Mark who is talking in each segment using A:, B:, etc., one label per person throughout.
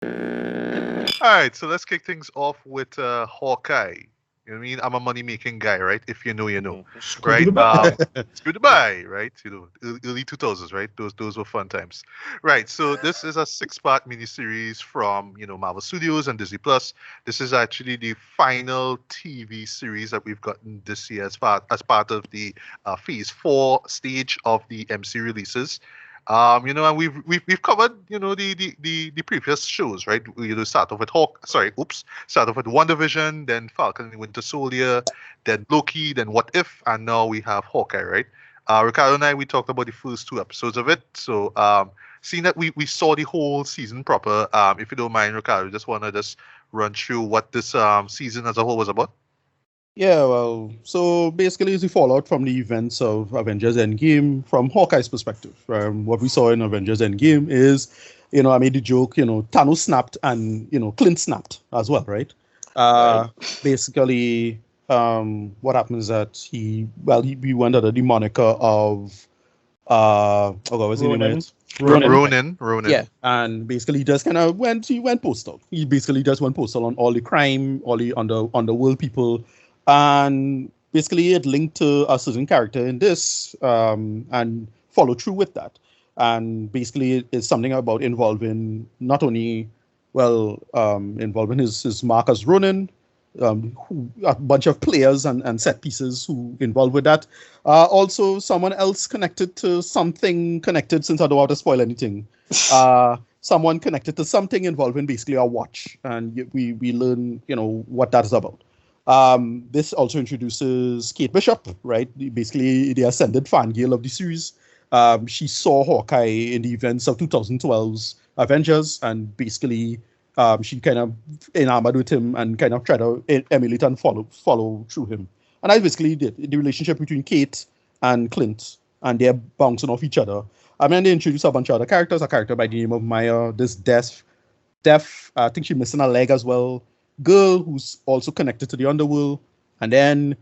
A: All right, so let's kick things off with Hawkeye. You know what I mean? I'm a money making guy, right? If you know, you know,
B: Mhm.
A: right?
C: Scooby-Doo.
A: It's good to buy, right? Early 2000s, right? Those were fun times, right? So this is a six-part miniseries from Marvel Studios and Disney Plus. This is actually the final TV series that we've gotten this year as part of the Phase 4 stage of the MC releases. And we've covered the previous shows, right? Start off with start off with WandaVision, then Falcon and the Winter Soldier, then Loki, then What If, and now we have Hawkeye, right? Ricardo and I, we talked about the first two episodes of it. So, seeing that we saw the whole season proper, if you don't mind, Ricardo, just want to just run through what this season as a whole was about.
C: Yeah, well, so basically, it's the fallout from the events of Avengers Endgame from Hawkeye's perspective. What we saw in Avengers Endgame is, I made the joke, Thanos snapped and, Clint snapped as well, right?
B: Right.
C: Uh, Basically, what happens is that we went under the moniker of, oh God, what's the name of
D: Ronan.
C: it?
B: Ronan.
C: Yeah,
A: Ronan.
C: and basically he just kind of went postal. He basically just went postal on all the crime, all the underworld people, and basically it linked to a certain character in this, and follow through with that. And basically it's something about involving not only involving his mark as Ronin, a bunch of players and set pieces who involved with that. Also, someone else connected to something connected, since I don't want to spoil anything. Someone connected to something involving basically a watch, and we learn what that is about. This also introduces Kate Bishop, right? Basically, the ascended fangirl of the series. She saw Hawkeye in the events of 2012's Avengers, and basically she kind of enamored with him and kind of tried to emulate and follow through him. And that's basically the relationship between Kate and Clint, and they're bouncing off each other. I mean, they introduce a bunch of other characters. A character by the name of Maya, this deaf. I think she's missing a leg as well. Girl who's also connected to the underworld, and then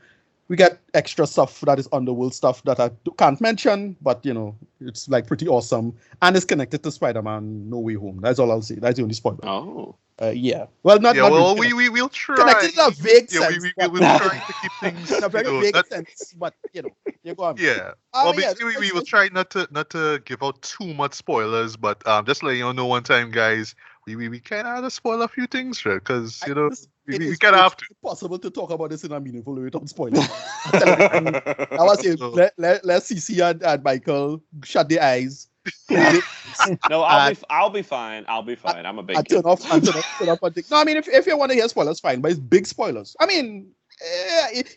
C: we get extra stuff that is underworld stuff that I can't mention, but it's like pretty awesome, and it's connected to Spider-Man No Way Home. That's all I'll say. That's the only spoiler.
B: Oh.
C: Yeah. Well, not
A: Yeah,
C: not
A: well,
C: really
A: we'll try.
C: connected in a vague
A: Yeah,
C: sense,
A: we
C: but
A: will try to keep things,
C: in a very vague
A: not
C: sense. But you go on.
A: yeah. Well,
C: Yeah,
A: basically, we will try not to give out too much spoilers, but just let you know one time, guys, we kind of had to spoil a few things, right? Because we kind of have to.
C: possible to talk about this in a meaningful way without spoiling. I was saying,
A: So-
C: let CC and Michael shut their eyes.
B: No, I'll be fine. I'll be fine. I'm a big
C: And
B: kid.
C: turn off and think. No, I mean, if you want to hear spoilers, fine, but it's big spoilers. I mean,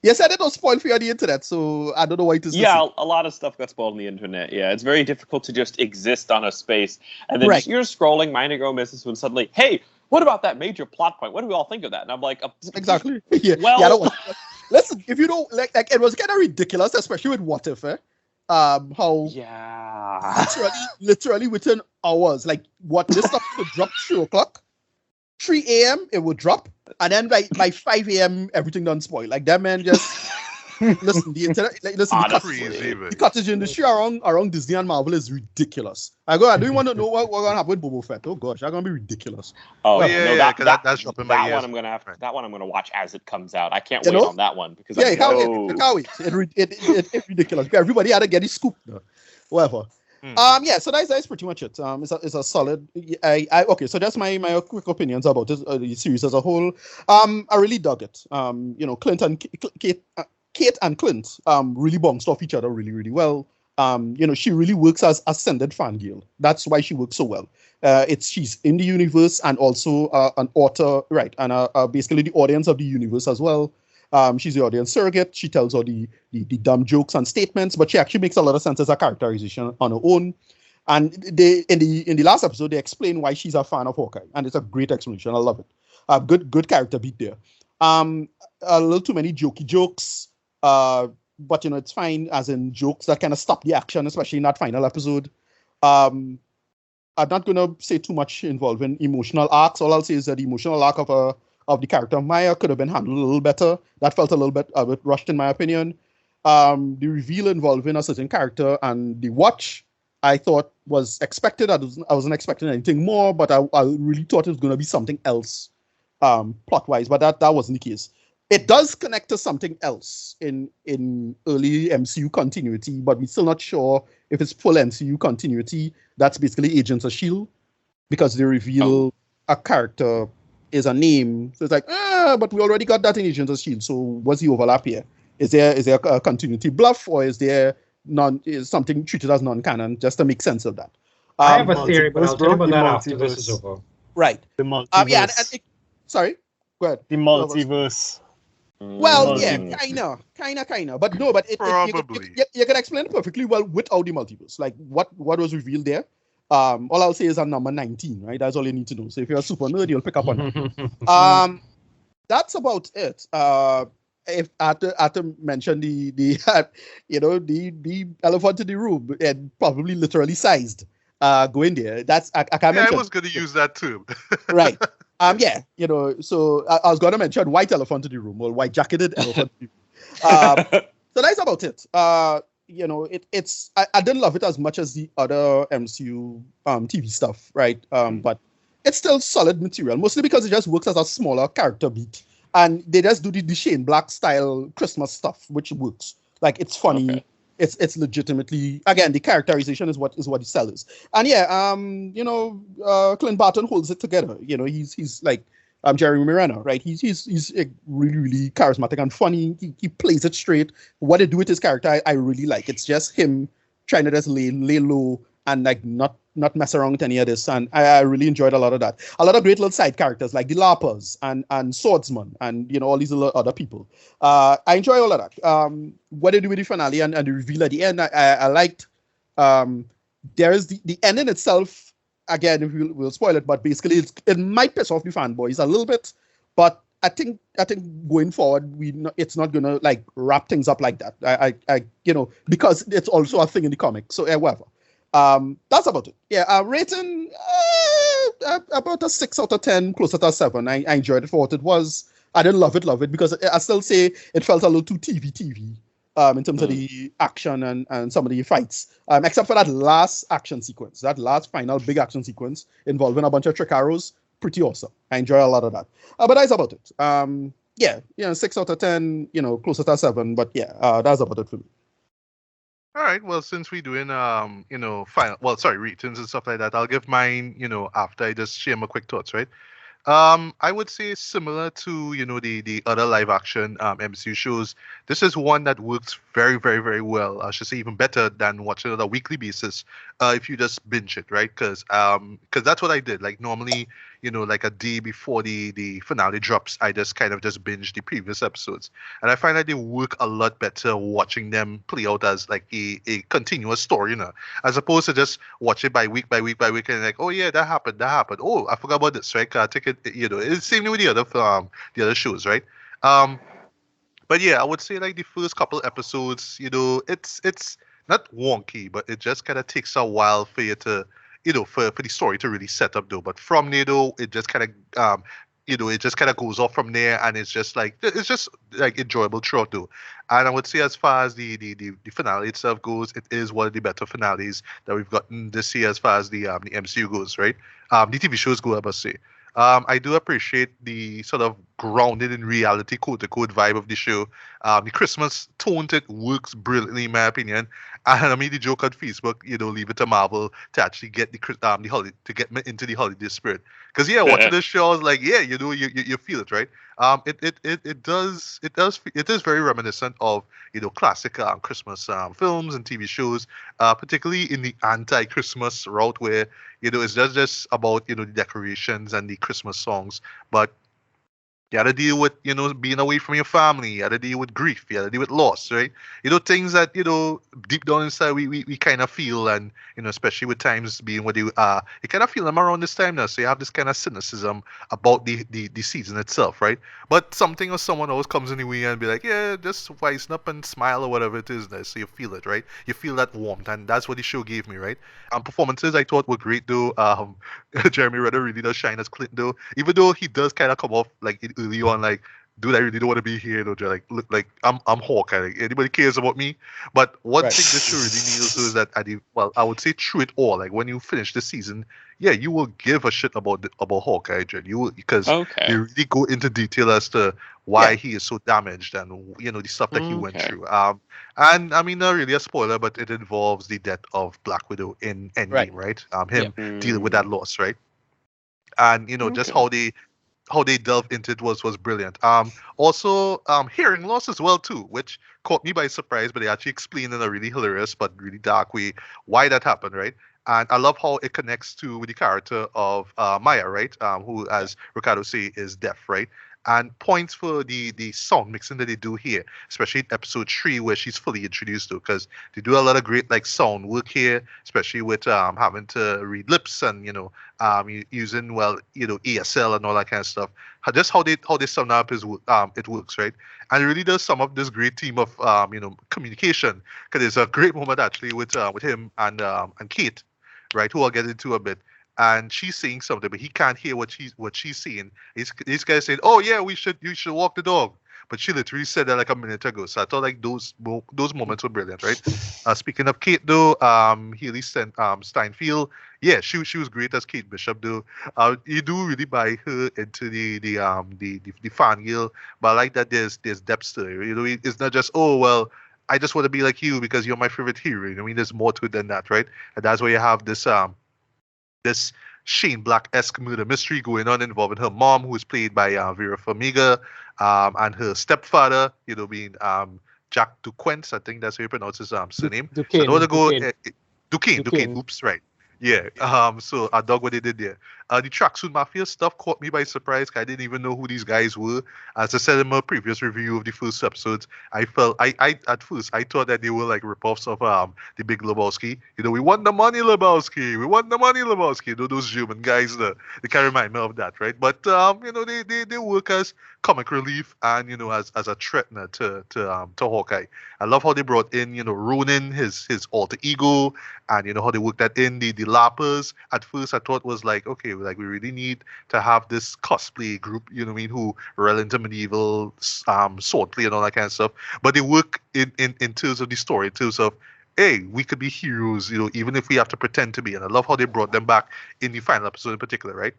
C: you said it was spoiled for you on the internet, so I don't know why it is.
B: Yeah, a lot of stuff got spoiled on the internet. Yeah, it's very difficult to just exist on a space and then
C: Right.
B: you're scrolling, minding your own business, when suddenly, hey, what about that major plot point? What do we all think of that? And I'm like,
C: Exactly. Yeah.
B: Well-
C: yeah, I don't want listen, if you don't like it was kind of ridiculous, especially with What If, how
B: yeah.
C: literally within hours, like what this stuff would drop 3 o'clock, 3 a.m. it would drop, and then by 5 a.m. everything done spoil. Like that man just listen, the internet, like, listen,
B: Honestly.
A: Crazy,
C: the cottage industry around Disney and Marvel is ridiculous. I don't want to know what's gonna happen with Boba Fett. Oh gosh, that's gonna be ridiculous.
B: Oh
C: Well,
A: yeah,
B: no,
A: yeah, 'cause that's dropping my
B: that
A: ears.
B: one I'm gonna have.
A: Right.
B: That one I'm gonna watch as it comes out. I can't
C: You
B: wait
C: know?
B: on that one because
C: Yeah,
B: I
C: you can't
B: know.
C: wait. You can't wait. It's ridiculous. Everybody had to get his scoop. Whatever. Yeah. So that's pretty much it. It's a solid. Okay. So that's my quick opinions about this the series as a whole. I really dug it. Clint and Kate and Clint really bounced off each other really really well. She really works as ascended fangirl. That's why she works so well. She's in the universe and also an author, right? And basically the audience of the universe as well. She's the audience surrogate. She tells all the dumb jokes and statements, but she actually makes a lot of sense as a characterization on her own. And in the last episode, they explain why she's a fan of Hawkeye, and it's a great explanation. I love it. Good character beat there. A little too many jokey jokes, but it's fine. As in jokes that kind of stop the action, especially in that final episode. I'm not gonna say too much involving emotional arcs. All I'll say is that the emotional arc of the character of Maya could have been handled a little better. That felt a bit rushed in my opinion. The reveal involving a certain character and the watch I thought was expected. I wasn't expecting anything more, but I really thought it was going to be something else, plot wise. But that wasn't the case. It does connect to something else in early MCU continuity, but we're still not sure if it's full MCU continuity. That's basically Agents of Shield, because they reveal a character is a name. So it's like, but we already got that in Agents of Shield. So what's the overlap here? Is there a continuity bluff, or is something treated as non-canon, just to make sense of that?
D: I have a theory, but I'll tell you about
E: The
D: that after
E: multiverse.
D: this is over.
C: Right.
E: The multiverse.
C: Yeah. Sorry. Go ahead.
E: The multiverse.
C: Well, yeah,
B: Mm.
C: kinda, but no, but
A: Probably.
C: you can explain it perfectly well without the multiverse. Like what was revealed there. All I'll say is a number 19, right? That's all you need to know. So if you're a super nerd, you'll pick up on that. That's about it. If I had to mention the elephant in the room, and probably literally sized, going there. That's I can't
A: Yeah, I
C: mention.
A: was going to use that too.
C: Right. Yeah, so I was going to mention white elephant in the room, or white jacketed elephant in the room. So that's about it. It's I didn't love it as much as the other MCU TV stuff, right? But it's still solid material, mostly because it just works as a smaller character beat, and they just do the Shane Black style Christmas stuff, which works. Like it's funny.
B: Okay.
C: It's legitimately, again, the characterization is what the sell is. And yeah, Clint Barton holds it together. He's like Jeremy Renner, right? He's really, really charismatic and funny. He plays it straight. What they do with his character, I really like. It's just him trying to just lay low and like not mess around with any of this. And I really enjoyed a lot of that. A lot of great little side characters like the LARPers and Swordsman and all these little other people. I enjoy all of that. What they do with the finale and the reveal at the end, I liked. There's the ending itself. Again, we'll spoil it, but basically it might piss off the fanboys a little bit. But I think going forward, it's not gonna like wrap things up like that. I because it's also a thing in the comic. So whatever. That's about it. Yeah, rating about a 6 out of 10, closer to a 7. I enjoyed it for what it was. I didn't love it because I still say it felt a little too TV. In terms of the action and some of the fights, except for that last action sequence, that last final big action sequence involving a bunch of trick arrows. Pretty awesome. I enjoy a lot of that. But that's about it. 6 out of 10, closer to a 7. But yeah, that's about it for me.
A: All right. Well, since we're doing ratings and stuff like that, I'll give mine, after I just share my quick thoughts, right? I would say similar to the other live action MCU shows. This is one that works very, very, very well. I should say even better than watching it on a weekly basis. If you just binge it, right? Because that's what I did. Like normally, like a day before the finale drops, I just kind of just binge the previous episodes, and I find that they work a lot better watching them play out as like a continuous story, as opposed to just watch it by week and like, oh yeah, that happened. Oh, I forgot about this, right? I take it, it's same with the other shows, right? But yeah, I would say like the first couple episodes, it's not wonky, but it just kind of takes a while for you to, for the story to really set up though. But from there though, it just kind of, it just kind of goes off from there, and it's just like enjoyable throughout though. And I would say as far as the finale itself goes, it is one of the better finales that we've gotten this year as far as the MCU goes, right? The TV shows go, I must say. I do appreciate the sort of grounded in reality, quote-unquote, vibe of the show. The Christmas tone to it works brilliantly, in my opinion. And I made the joke on Facebook, leave it to Marvel to actually get the holiday, to get me into the holiday spirit. Because watching this show, I was like, you feel it, right? It is very reminiscent of classic Christmas films and TV shows, particularly in the anti-Christmas route where it's just about the decorations and the Christmas songs, but you had to deal with, being away from your family. You had to deal with grief. You had to deal with loss, right? Things that, deep down inside we kind of feel, and, especially with times being what you kind of feel them around this time now. So you have this kind of cynicism about the season itself, right? But something or someone always comes in the way and be like, yeah, just wisen up and smile or whatever it is there. So you feel it, right? You feel that warmth, and that's what the show gave me, right? Performances I thought were great though. Jeremy Renner really does shine as Clint though, even though he does kind of come off like early on like dude, I really don't want to be here. You know, just like look like I'm Hawkeye. Like, anybody cares about me? But one
C: Right.
A: thing this show really nails is that I would say through it all, like when you finish the season, yeah, you will give a shit about Hawkeye, Jen. You will, because they
B: Okay.
A: really go into detail as to why he is so damaged and the stuff that he went
B: Okay.
A: through. And I mean, not really a spoiler, but it involves the death of Black Widow in
C: Right.
A: Endgame, right?
C: Yeah.
A: Him dealing with that loss, right? And just
B: Okay.
A: how they delved into it was brilliant. Also, hearing loss as well too, which caught me by surprise, but they actually explained in a really hilarious but really dark way why that happened, right? And I love how it connects to with the character of Maya, right? Who, as Ricardo say, is deaf, right? And points for the sound mixing that they do here, especially in episode 3 where she's fully introduced to, because they do a lot of great like sound work here, especially with having to read lips and using ESL and all that kind of stuff. Just how they sum up it works, right? And it really does sum up this great team of communication, because there's a great moment actually with him and Kate, right, who I'll get into a bit. And she's saying something, but he can't hear what she's saying. These guys saying, "Oh yeah, you should walk the dog," but she literally said that like a minute ago. So I thought like those moments were brilliant, right? Speaking of Kate though, Steinfeld, yeah, she was great as Kate Bishop though. You do really buy her into the fan girl, but I like that there's depth to it. It's not just, oh well, I just want to be like you because you're my favorite hero. I mean, there's more to it than that, right? And that's where you have this Shane Black-esque murder mystery going on involving her mom, who is played by Vera Farmiga, and her stepfather, being Jack Duquesne. I think that's how you pronounce his surname. So I don't want to go Duquesne. Oops, right. Yeah. So I dug what they did there. The Tracksuit Mafia stuff caught me by surprise. 'Cause I didn't even know who these guys were. As I said in my previous review of the first episodes, I at first I thought that they were like ripoffs of the Big Lebowski. We want the money, Lebowski. We want the money, Lebowski. Those German guys, they can remind me of that, right? But they work as comic relief and as a threatener to Hawkeye. I love how they brought in Ronin, his alter ego, and how they worked that in the lappers. At first I thought was like, okay, like we really need to have this cosplay group, who are into medieval swordplay and all that kind of stuff. But they work in terms of the story, in terms of, hey, we could be heroes, even if we have to pretend to be. And I love how they brought them back in the final episode in particular, right?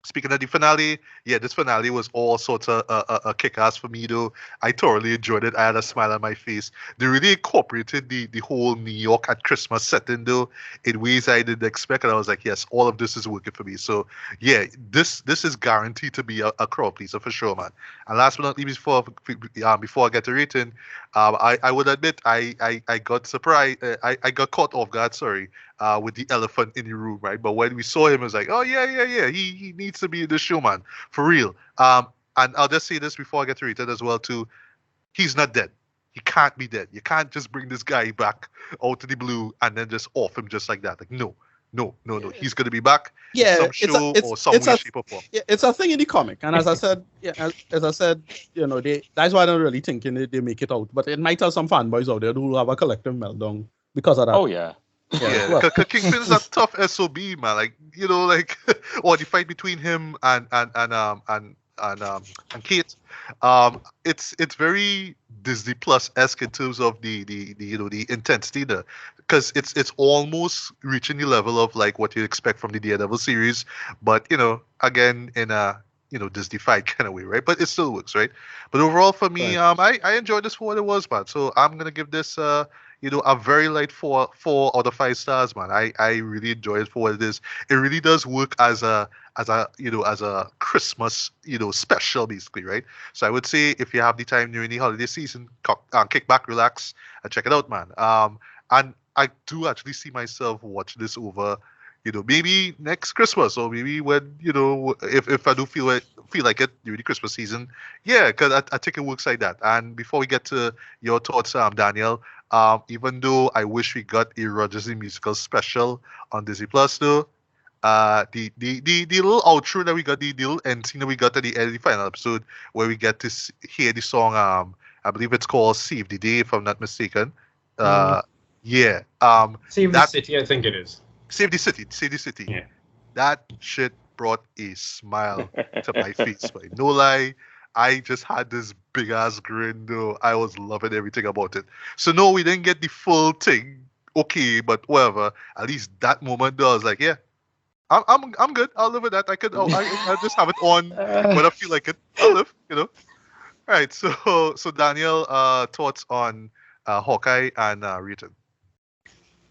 A: Speaking of the finale, yeah, this finale was all sorts of a kick-ass for me, though. I thoroughly enjoyed it. I had a smile on my face. They really incorporated the whole New York at Christmas setting, though, in ways I didn't expect. And I was like, yes, all of this is working for me. So, yeah, this is guaranteed to be a crowd pleaser for sure, man. And last but not least, before I get to rating, I would admit I got surprised. I got caught off guard, sorry, with the elephant in the room, right? But when we saw him, it was like, oh yeah, he needs to be the showman for real. And I'll just say this before I get to rate it as well too. He's not dead. He can't be dead. You can't just bring this guy back out of the blue and then just off him just like that. Like no. He's gonna be back
C: Yeah,
A: in some show or some way, shape, or form.
C: it's a thing in the comic, and as I said, as I said, that's why I don't really think they make it out. But it might have some fanboys out there who have a collective meltdown because of that.
B: Oh yeah.
A: Yeah, because Kingpin's a tough SOB, man. Like or the fight between him and Kate. It's very Disney Plus esque in terms of the intensity there, because it's almost reaching the level of like what you expect from the Daredevil series, but again in a Disney fight kind of way, right? But it still works, right? But overall for me, I enjoyed this for what it was, man. So I'm gonna give this a very light 4 out of 5 stars, man. I really enjoy it for what it is. It really does work as a Christmas special, basically, right? So I would say if you have the time during the holiday season, kick back, relax, and check it out, man. And I do actually see myself watch this over, maybe next Christmas, or maybe when if I do feel like it during the Christmas season, yeah, because I think it works like that. And before we get to your thoughts, Daniel, even though I wish we got a Rogers the Musical special on Disney Plus, though, the little outro that we got, the little end scene that we got at the end of the final episode, where we get to hear the song, I believe it's called "Save the Day," if I'm not mistaken. Yeah.
D: Save the City, I think it is.
A: Save the City.
D: Yeah.
A: That shit brought a smile to my face, but no lie. I just had this big ass grin though. I was loving everything about it. So no, we didn't get the full thing. Okay, but whatever. At least that moment though, I was like, yeah, I'm good. I'll live with that. I'll just have it on when I feel like it. I'll live, All right. So Daniel, thoughts on Hawkeye and Return.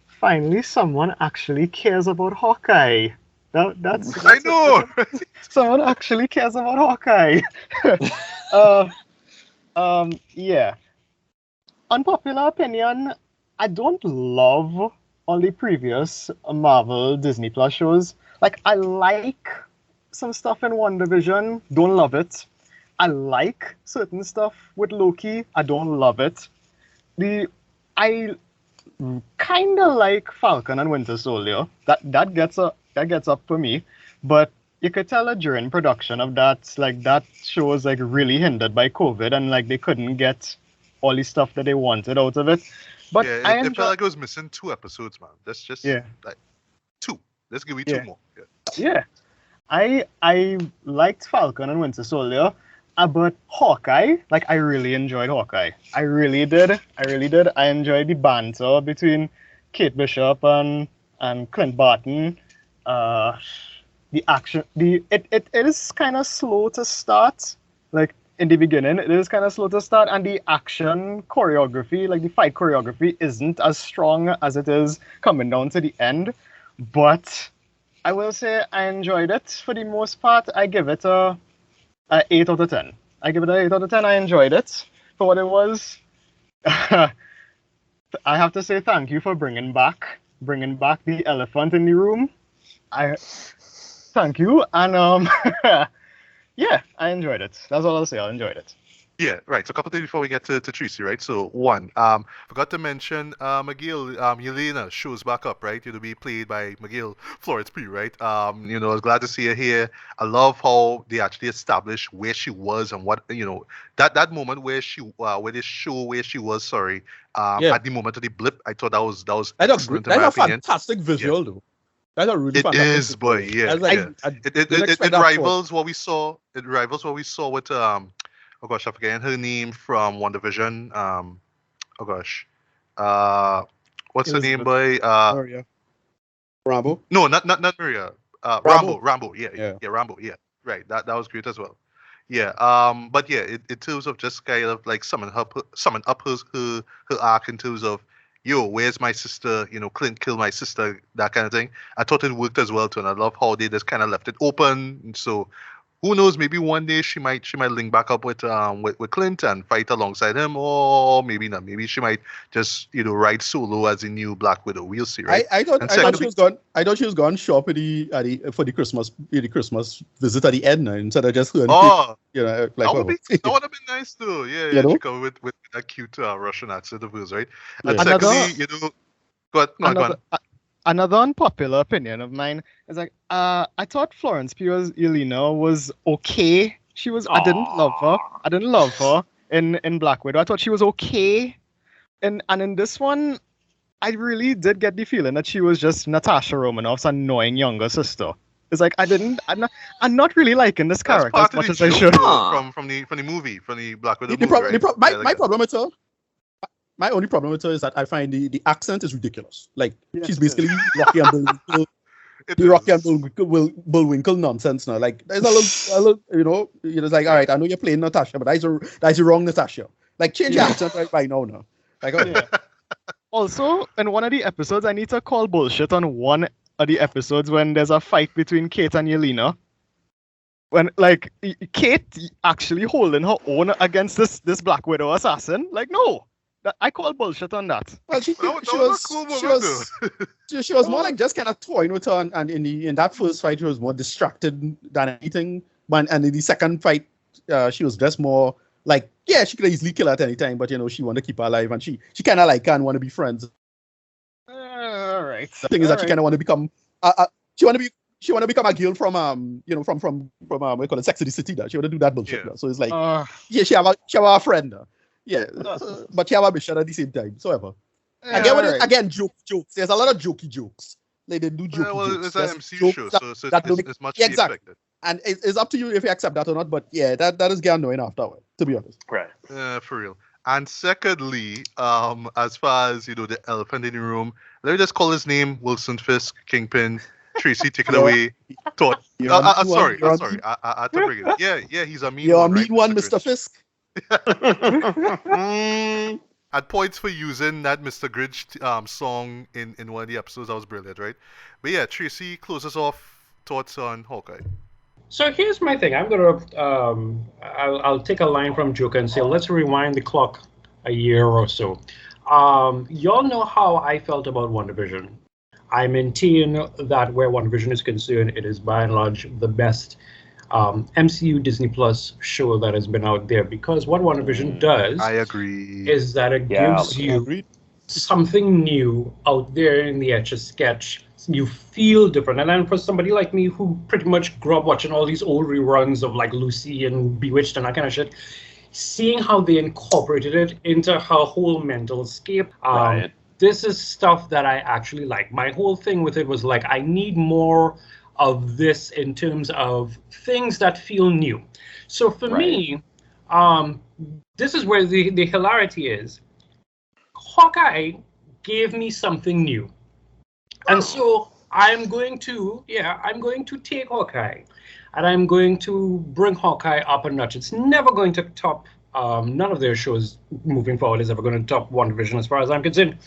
E: Finally, someone actually cares about Hawkeye. That's
A: I know.
E: someone actually cares about Hawkeye. Yeah. Unpopular opinion, I don't love all the previous Marvel Disney Plus shows. Like, I like some stuff in WandaVision, don't love it. I like certain stuff with Loki, I don't love it. I kind of like Falcon and Winter Soldier. That gets up for me, but you could tell that during production of that, like, that show was like really hindered by COVID, and like they couldn't get all the stuff that they wanted out of it. But
A: yeah, it felt like it was missing 2 episodes, man. That's just like 2. Let's give me 2 more.
E: Yeah. I liked Falcon and Winter Soldier, but Hawkeye, like, I really enjoyed Hawkeye. I really did. I enjoyed the banter between Kate Bishop and Clint Barton. The action, it is kind of slow to start. Like, in the beginning, it is kind of slow to start, and the action choreography, like the fight choreography, isn't as strong as it is coming down to the end. But I will say I enjoyed it for the most part. I give it a 8 out of 10. I give it an 8 out of 10. I enjoyed it for what it was. I have to say thank you for bringing back the elephant in the room. Thank you, and yeah, I enjoyed it. That's all I'll say. I enjoyed it.
A: Yeah, right. So a couple things before we get to Tracy, right? So one, forgot to mention McGill, Yelena shows back up, right? To be played by McGill Florence Pugh, right? I was glad to see her here. I love how they actually established where she was and what, that moment where they show where she was, at the moment of the blip. I thought that was excellent in my opinion.
C: Fantastic visual, though. That's a really
A: it
C: fantastic
A: is, boy. Yeah, it rivals what we saw. It rivals what we saw with oh gosh, I forget her name from WandaVision. Oh gosh, what's her name, boy?
C: Maria. Rambo.
A: No, not Maria. Rambo. Yeah, Rambo. Yeah, right. That was great as well. Yeah. But yeah, in terms of just kind of like summon up her arc in terms of, yo, where's my sister? Clint killed my sister, that kind of thing. I thought it worked as well too, and I love how they just kind of left it open. So who knows? Maybe one day she might link back up with Clint and fight alongside him, or maybe not. Maybe she might just ride solo as a new Black Widow. We'll see, right?
C: I thought she was gone shop for the Christmas visit at the end instead of just her.
A: Oh,
C: like
A: that would have been nice too. Yeah. She come with a cute Russian accent of hers, right? And secondly, go on.
E: Another unpopular opinion of mine is like, I thought Florence Pugh's Yelena was okay. I didn't love her in Black Widow. I thought she was okay. And in this one, I really did get the feeling that she was just Natasha Romanoff's annoying younger sister. It's like, I'm not really liking this character as much as I should.
A: From the movie, from the Black Widow movie, right?
C: My problem with her. My only problem with her is that I find the accent is ridiculous. Like, she's basically Rocky and Bullwinkle. The Rocky and Bullwinkle nonsense now. Like, there's a little, it's like, all right, I know you're playing Natasha, but that's the wrong Natasha. Like, change your accent right now. Like, okay. Yeah.
E: Also, in one of the episodes, I need to call bullshit on one of the episodes when there's a fight between Kate and Yelena. When, like, Kate actually holding her own against this Black Widow assassin. Like, no. I call bullshit on that.
C: Well, she was more like just kind of toying with her, and in that first fight, she was more distracted than anything. And in the second fight, she was just more like, yeah, she could easily kill her at any time, but she wanted to keep her alive, and she kind of like can't want to be friends.
E: All right.
C: The thing is that she kind of want to become she want to become a girl from from what we call it, Sex and the City. That she want to do that bullshit. Yeah. So it's like, she have a friend. Yeah, but you have a mission at the same time. So ever. Again, jokes. There's a lot of jokey jokes. Like, they do jokey jokes.
A: Well, it's an MC show, so it's much expected.
C: And it's up to you if you accept that or not. But yeah, that is getting annoying afterward, to be honest.
B: Right.
A: For real. And secondly, as far as the elephant in the room, let me just call his name Wilson Fisk, Kingpin. Tracy, take it away. Thought. Sorry. I had to bring it. Yeah, he's a mean
C: You're
A: one,
C: a mean
A: right,
C: one,
A: Mr.
C: Mr. Fisk.
A: At points for using that Mr. Gridge song in one of the episodes, that was brilliant, right? But yeah, Tracy, close us off. Thoughts on Hawkeye?
D: So here's my thing. I'm gonna I'll take a line from Joker and say, let's rewind the clock a year or so. Y'all know how I felt about WandaVision. I maintain that where WandaVision is concerned, it is by and large the best MCU Disney Plus show that has been out there, because what WandaVision does,
A: I agree,
D: is that it gives you something new out there in the Etch-a-Sketch. You feel different. And then for somebody like me who pretty much grew up watching all these old reruns of like Lucy and Bewitched and that kind of shit, seeing how they incorporated it into her whole mental scape,
B: right.
D: This is stuff that I actually like. My whole thing with it was like, I need more of this in terms of things that feel new. So for me, this is where the hilarity is. Hawkeye gave me something new. And so I'm going to take Hawkeye, and I'm going to bring Hawkeye up a notch. It's never going to top, none of their shows moving forward is ever going to top WandaVision as far as I'm concerned.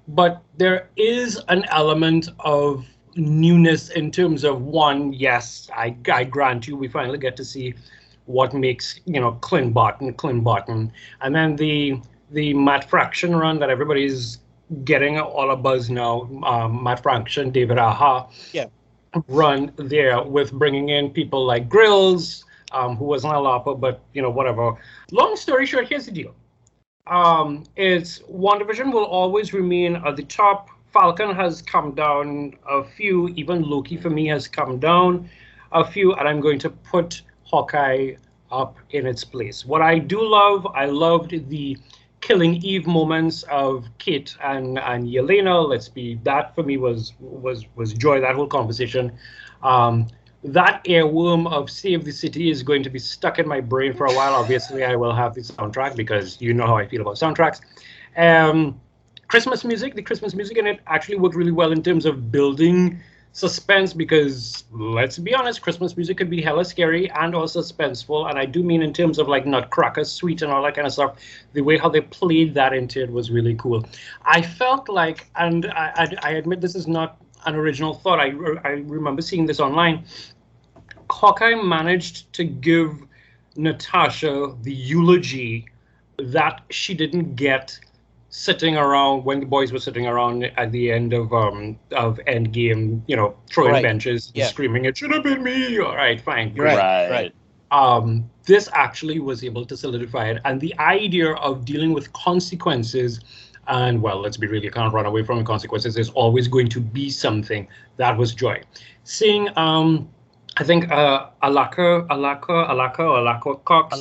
D: But there is an element of newness in terms of one, yes, I grant you, we finally get to see what makes, Clint Barton. And then the Matt Fraction run that everybody's getting all a buzz now, Matt Fraction, David Aha, run there with bringing in people like Grills, who wasn't a LARPer, but whatever. Long story short, here's the deal. It's WandaVision will always remain at the top. Falcon has come down a few, even Loki for me has come down a few, and I'm going to put Hawkeye up in its place. What I do love, I loved the Killing Eve moments of Kate and Yelena. That for me was joy, that whole conversation. That earworm of Save the City is going to be stuck in my brain for a while. Obviously, I will have the soundtrack because you know how I feel about soundtracks. Christmas music, the Christmas music in it actually worked really well in terms of building suspense, because let's be honest, Christmas music could be hella scary and also suspenseful, and I do mean in terms of like Nutcracker Suite and all that kind of stuff. The way how they played that into it was really cool. I felt like, and I admit this is not an original thought, I remember seeing this online, Hawkeye managed to give Natasha the eulogy that she didn't get sitting around when the boys were sitting around at the end of Endgame, throwing benches and screaming, "It should have been me." All right, fine.
B: Right.
D: This actually was able to solidify it, and the idea of dealing with consequences, and well, let's be real, you can't run away from the consequences. There's always going to be something. That was joy. Seeing I think Alaqua Cox.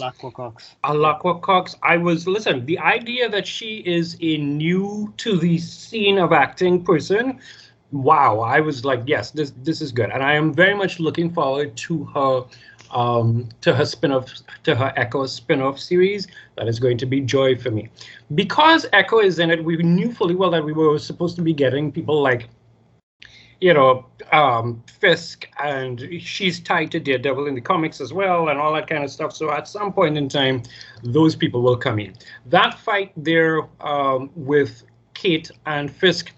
D: Listen, the idea that she is a new to the scene of acting person, wow, I was like, yes, this is good. And I am very much looking forward to her spin-off, to her Echo spin-off series. That is going to be joy for me. Because Echo is in it, we knew fully well that we were supposed to be getting people like Fisk, and she's tied to Daredevil in the comics as well, and all that kind of stuff. So at some point in time, those people will come in. That fight there with Kate and Fisk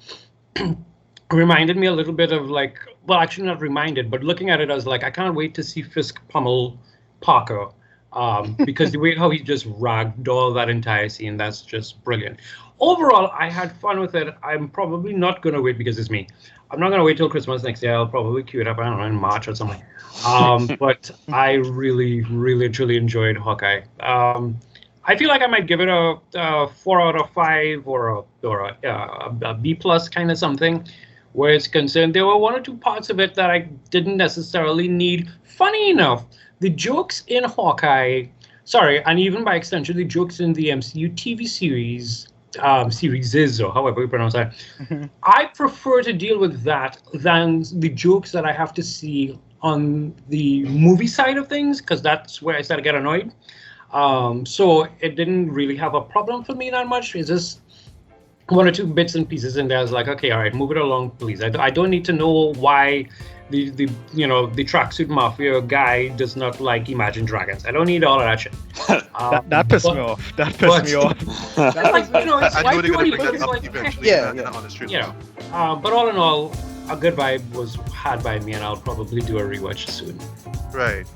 D: reminded me a little bit of like, well, actually not reminded, but looking at it as like, I can't wait to see Fisk pummel Parker, because the way how he just ragdolled that entire scene, that's just brilliant. Overall, I had fun with it. I'm probably not going to wait, because it's me. I'm not going to wait till Christmas next year. I'll probably queue it up, I don't know, in March or something. But I really, really, truly enjoyed Hawkeye. I feel like I might give it a 4 out of 5 or a B plus kind of something, where it's concerned. There were 1 or 2 parts of it that I didn't necessarily need. Funny enough, the jokes in Hawkeye, and even by extension, the jokes in the MCU TV series, series, or however you pronounce that, I prefer to deal with that than the jokes that I have to see on the movie side of things, because that's where I started to get annoyed. So it didn't really have a problem for me that much. It's just one or two bits and pieces in there. I was like, okay, all right, move it along, please. I don't need to know why the tracksuit mafia guy does not like Imagine Dragons. I don't need all of that shit.
E: That pissed me off. That pissed me off.
D: Like, it's
A: I know they're going to bring
D: it's
A: that up
D: like,
A: eventually in a honest review.
D: but all in all, a good vibe was had by me, and I'll probably do a rewatch soon.
A: Right.